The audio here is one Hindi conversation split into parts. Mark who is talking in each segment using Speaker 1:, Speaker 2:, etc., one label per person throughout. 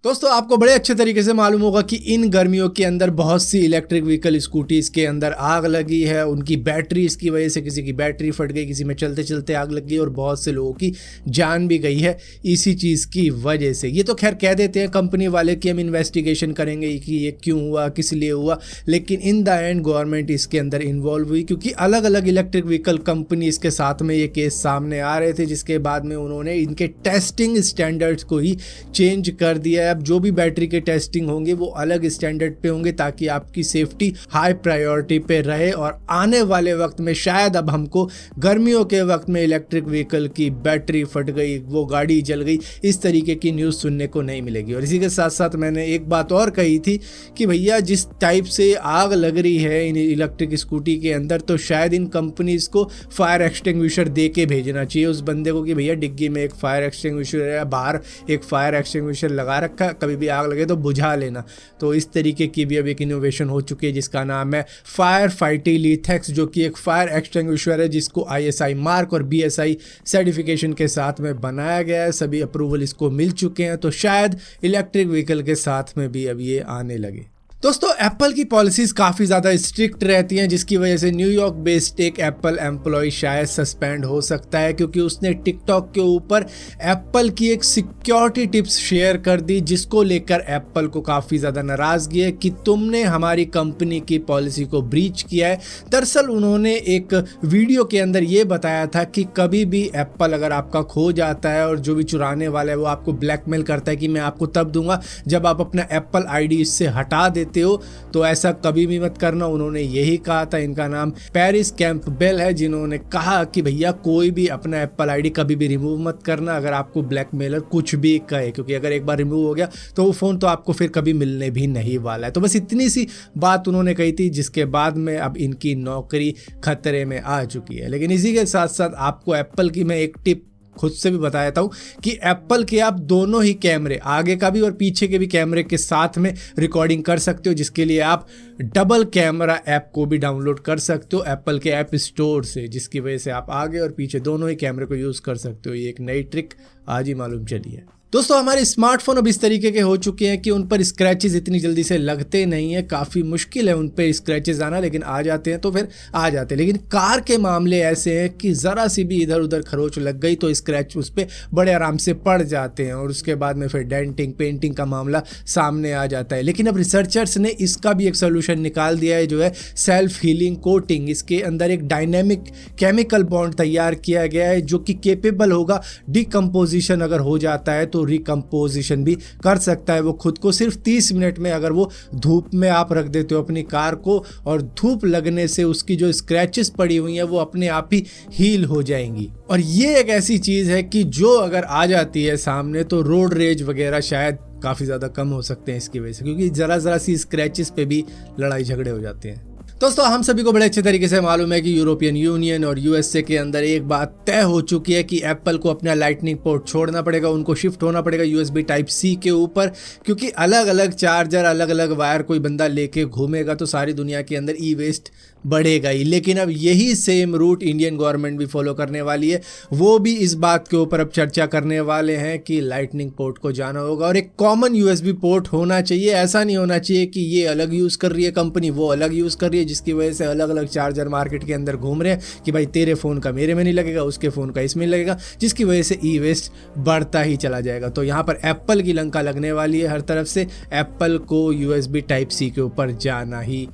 Speaker 1: दोस्तों आपको बड़े अच्छे तरीके से मालूम होगा कि इन गर्मियों के अंदर बहुत सी इलेक्ट्रिक व्हीकल स्कूटीज़ के अंदर आग लगी है। उनकी बैटरी इसकी वजह से, किसी की बैटरी फट गई, किसी में चलते चलते आग लग गई और बहुत से लोगों की जान भी गई है इसी चीज़ की वजह से। ये तो खैर कह देते हैं कंपनी वाले कि हम इन्वेस्टिगेशन करेंगे कि ये क्यों हुआ, किस लिए हुआ, लेकिन इन द एंड गवर्नमेंट इसके अंदर इन्वॉल्व हुई क्योंकि अलग अलग इलेक्ट्रिक व्हीकल कंपनीज़ के साथ में ये केस सामने आ रहे थे, जिसके बाद में उन्होंने इनके टेस्टिंग स्टैंडर्ड्स को ही चेंज कर दिया है। अब जो भी बैटरी के टेस्टिंग होंगे वो अलग स्टैंडर्ड पे होंगे ताकि आपकी सेफ्टी हाई प्रायोरिटी पे रहे और आने वाले वक्त में शायद अब हमको गर्मियों के वक्त में इलेक्ट्रिक व्हीकल की बैटरी फट गई, वो गाड़ी जल गई, इस तरीके की न्यूज़ सुनने को नहीं मिलेगी। और इसी के साथ साथ मैंने एक बात और कही थी कि भैया जिस टाइप से आग लग रही है इन इलेक्ट्रिक स्कूटी के अंदर, तो शायद इन कंपनीज को फायर एक्सटिंग्विशर दे के भेजना चाहिए उस बंदे को कि भैया डिग्गी में एक फायर एक्सटिंग्विशर है, बाहर एक फायर एक्सटिंग्विशर लगा रखा, कभी भी आग लगे तो बुझा लेना। तो इस तरीके की भी अब एक इनोवेशन हो चुकी है जिसका नाम है फायर फाइटी लिथेक्स, जो कि एक फायर एक्सटिंग्विशर है जिसको ISI मार्क और BSI सर्टिफिकेशन के साथ में बनाया गया है। सभी अप्रूवल इसको मिल चुके हैं, तो शायद इलेक्ट्रिक व्हीकल के साथ में भी अब ये आने लगे। दोस्तों एप्पल की पॉलिसीज़ काफ़ी ज़्यादा स्ट्रिक्ट रहती हैं, जिसकी वजह से न्यूयॉर्क बेस्ड एक एप्पल एम्प्लॉय शायद सस्पेंड हो सकता है क्योंकि उसने टिकटॉक के ऊपर एप्पल की एक सिक्योरिटी टिप्स शेयर कर दी, जिसको लेकर एप्पल को काफ़ी ज़्यादा नाराज़गी है कि तुमने हमारी कंपनी की पॉलिसी को ब्रीच किया है। दरअसल उन्होंने एक वीडियो के अंदर ये बताया था कि कभी भी एप्पल अगर आपका खो जाता है और जो भी चुराने वाला है वो आपको ब्लैकमेल करता है कि मैं आपको तब दूंगा जब आप अपना एप्पल ID इससे हटा देते हो, तो ऐसा कभी भी मत करना। उन्होंने यही कहा था। इनका नाम पेरिस कैंपबेल है, जिन्होंने कहा कि भैया कोई भी अपना एप्पल ID कभी भी रिमूव मत करना अगर आपको ब्लैकमेलर कुछ भी कहे, क्योंकि अगर एक बार रिमूव हो गया तो वो फ़ोन तो आपको फिर कभी मिलने भी नहीं वाला है। तो बस इतनी सी बात उन्होंने कही थी, जिसके बाद में अब इनकी नौकरी खतरे में आ चुकी है। लेकिन इसी के साथ साथ आपको एप्पल की मैं एक टिप खुद से भी बताता हूँ कि एप्पल के आप दोनों ही कैमरे, आगे का भी और पीछे के भी कैमरे के साथ में रिकॉर्डिंग कर सकते हो, जिसके लिए आप डबल कैमरा ऐप को भी डाउनलोड कर सकते हो एप्पल के ऐप स्टोर से, जिसकी वजह से आप आगे और पीछे दोनों ही कैमरे को यूज़ कर सकते हो। ये एक नई ट्रिक आज ही मालूम चली है। दोस्तों हमारे स्मार्टफोन अब इस तरीके के हो चुके हैं कि उन पर स्क्रैचेस इतनी जल्दी से लगते नहीं हैं, काफ़ी मुश्किल है उन पर स्क्रैचेस आना, लेकिन आ जाते हैं तो फिर आ जाते हैं। लेकिन कार के मामले ऐसे हैं कि ज़रा सी भी इधर उधर खरोच लग गई तो स्क्रैच उस पर बड़े आराम से पड़ जाते हैं और उसके बाद में फिर डेंटिंग पेंटिंग का मामला सामने आ जाता है। लेकिन अब रिसर्चर्स ने इसका भी एक सोल्यूशन निकाल दिया है, जो है सेल्फ हीलिंग कोटिंग। इसके अंदर एक डायनेमिक केमिकल बॉन्ड तैयार किया गया है जो कि केपेबल होगा डिकम्पोजिशन अगर हो जाता है तो रिकम्पोजिशन भी कर सकता है वो खुद को। सिर्फ 30 मिनट में अगर वो धूप में आप रख देते हो अपनी कार को, और धूप लगने से उसकी जो स्क्रैचेस पड़ी हुई हैं वो अपने आप ही हील हो जाएंगी। और ये एक ऐसी चीज़ है कि जो अगर आ जाती है सामने तो रोड रेज वगैरह शायद काफ़ी ज़्यादा कम हो सकते हैं इसकी वजह से, क्योंकि ज़रा सी स्क्रैचेस पे भी लड़ाई झगड़े हो जाते हैं। दोस्तों हम सभी को बड़े अच्छे तरीके से मालूम है कि यूरोपियन यूनियन और USA के अंदर एक बात तय हो चुकी है कि एप्पल को अपना लाइटनिंग पोर्ट छोड़ना पड़ेगा, उनको शिफ्ट होना पड़ेगा USB Type-C के ऊपर, क्योंकि अलग अलग चार्जर, अलग अलग वायर कोई बंदा लेके घूमेगा तो सारी दुनिया के अंदर ई-वेस्ट बढ़ेगा ही। लेकिन अब यही सेम रूट इंडियन गवर्नमेंट भी फॉलो करने वाली है। वो भी इस बात के ऊपर अब चर्चा करने वाले हैं कि लाइटनिंग पोर्ट को जाना होगा और एक कॉमन USB पोर्ट होना चाहिए। ऐसा नहीं होना चाहिए कि ये अलग यूज़ कर रही है कंपनी, वो अलग यूज़ कर रही है, जिसकी वजह से अलग अलग चार्जर मार्केट के अंदर घूम रहे हैं कि भाई तेरे फ़ोन का मेरे में नहीं लगेगा, उसके फ़ोन का इसमें लगेगा, जिसकी वजह से ई वेस्ट बढ़ता ही चला जाएगा। तो यहाँ पर एप्पल की लंका लगने वाली है हर तरफ से। एप्पल को USB Type-C के ऊपर जाना ही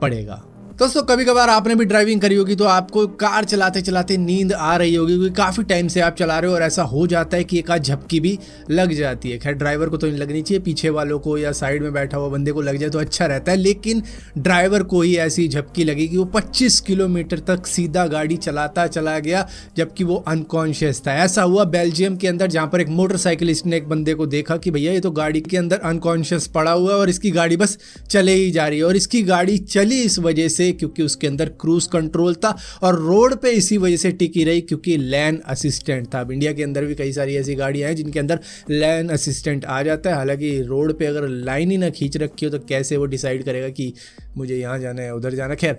Speaker 1: पड़ेगा। दोस्तों कभी कभार आपने भी ड्राइविंग करी होगी तो आपको कार चलाते चलाते नींद आ रही होगी, क्योंकि काफ़ी टाइम से आप चला रहे हो और ऐसा हो जाता है कि एक आध झपकी भी लग जाती है। खैर ड्राइवर को तो नहीं लगनी चाहिए, पीछे वालों को या साइड में बैठा हुआ बंदे को लग जाए तो अच्छा रहता है, लेकिन ड्राइवर को ही ऐसी झपकी लगी कि वो 25 किलोमीटर तक सीधा गाड़ी चलाता चला गया जबकि वो अनकॉन्शियस था। ऐसा हुआ बेल्जियम के अंदर, जहाँ पर एक मोटरसाइकिलिस्ट ने एक बंदे को देखा कि भैया ये तो गाड़ी के अंदर अनकॉन्शियस पड़ा हुआ है और इसकी गाड़ी बस चले ही जा रही है। और इसकी गाड़ी चली इस वजह से क्योंकि उसके अंदर क्रूज कंट्रोल था और रोड पे इसी वजह से टिकी रही क्योंकि लेन असिस्टेंट था। अब इंडिया के अंदर भी कई सारी ऐसी गाड़ियां हैं जिनके अंदर लेन असिस्टेंट आ जाता है। हालांकि रोड पे अगर लाइन ही ना खींच रखी हो तो कैसे वो डिसाइड करेगा कि मुझे यहाँ जाना है उधर जाना। खैर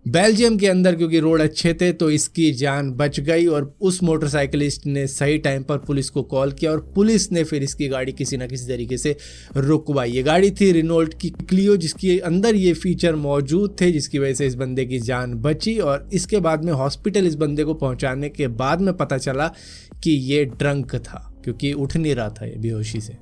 Speaker 1: बेल्जियम के अंदर क्योंकि रोड अच्छे थे तो इसकी जान बच गई और उस मोटरसाइकिलिस्ट ने सही टाइम पर पुलिस को कॉल किया और पुलिस ने फिर इसकी गाड़ी किसी ना किसी तरीके से रुकवाई। ये गाड़ी थी रेनॉल्ट की क्लियो, जिसके अंदर ये फीचर मौजूद थे, जिसकी वजह से इस बंदे की जान बची। और इसके बाद में हॉस्पिटल इस बंदे को पहुंचाने के बाद में पता चला कि ये ड्रंक था, क्योंकि उठ नहीं रहा था ये बेहोशी से।